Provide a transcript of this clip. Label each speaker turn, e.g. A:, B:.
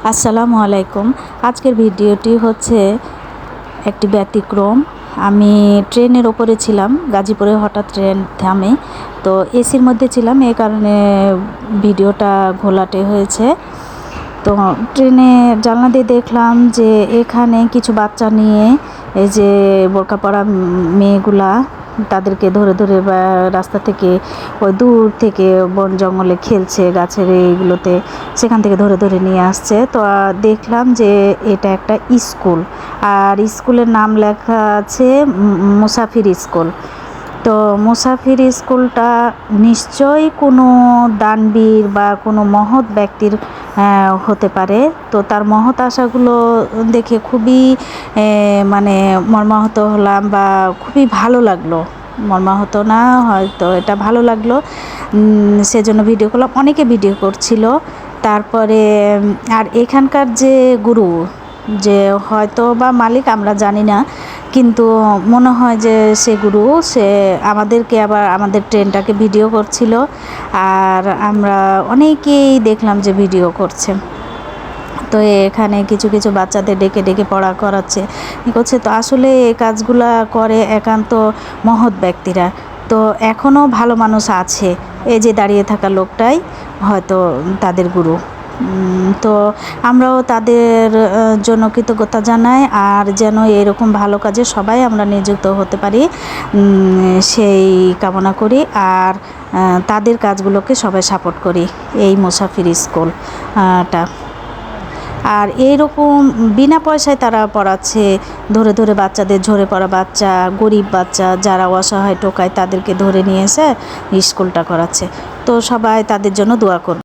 A: আসসালামু আলাইকুম। আজকের ভিডিওটি হচ্ছে একটি ব্যতিক্রম। আমি ট্রেনের ওপরে ছিলাম, গাজীপুরে হঠাৎ ট্রেন থামে, তো এসির মধ্যে ছিলাম, এই কারণে ভিডিওটা ঘোলাটে হয়েছে। তো ট্রেনে জানলা দিয়ে দেখলাম যে এখানে কিছু বাচ্চা নিয়ে এই যে বোরকা পরা মেয়েগুলা তাদেরকে ধরে ধরে বা রাস্তা থেকে ওই দূর থেকে বন জঙ্গলে খেলছে গাছের এইগুলোতে, সেখান থেকে ধরে ধরে নিয়ে আসছে। তো দেখলাম যে এটা একটা স্কুল, আর স্কুলের নাম লেখা আছে মুসাফির স্কুল। তো মুসাফির স্কুলটা নিশ্চয়ই কোনো দানবীর বা কোনো মহৎ ব্যক্তির হতে পারে। তো তার মহৎ আশাগুলো দেখে খুবই মানে মর্মাহত হলাম, বা খুবই ভালো লাগলো। মর্মাহত না, হয়তো এটা ভালো লাগলো, সেজন্য ভিডিও করলাম। অনেকে ভিডিও করছিল। তারপরে আর এখানকার যে গুরু, যে হয়তো বা মালিক আমরা জানি না, কিন্তু মনে হয় যে সে গুরু, সে আমাদেরকে আবার আমাদের ট্রেনটাকে ভিডিও করছিল। আর আমরা অনেকেই দেখলাম যে ভিডিও করছে। তো এখানে কিছু কিছু বাচ্চাদের ডেকে ডেকে পড়া করাচ্ছে, করছে। তো আসলে এই কাজগুলা করে একান্ত মহৎ ব্যক্তিরা। তো এখনও ভালো মানুষ আছে, এই যে দাঁড়িয়ে থাকা লোকটাই হয়তো তাদের গুরু। তো আমরাও তাদের জন্য কৃতজ্ঞতা জানাই, আর যেন এরকম ভালো কাজে সবাই আমরা নিযুক্ত হতে পারি সেই কামনা করি। আর তাদের কাজগুলোকে সবাই সাপোর্ট করি, এই মুসাফির স্কুলটা। আর এইরকম বিনা পয়সায় তারা পড়াচ্ছে, ধরে ধরে বাচ্চাদের, ঝরে পড়া বাচ্চা, গরিব বাচ্চা যারা অসহায় টোকায়, তাদেরকে ধরে নিয়ে এসে স্কুলটা করাচ্ছে। তো সবাই তাদের জন্য দোয়া করবে।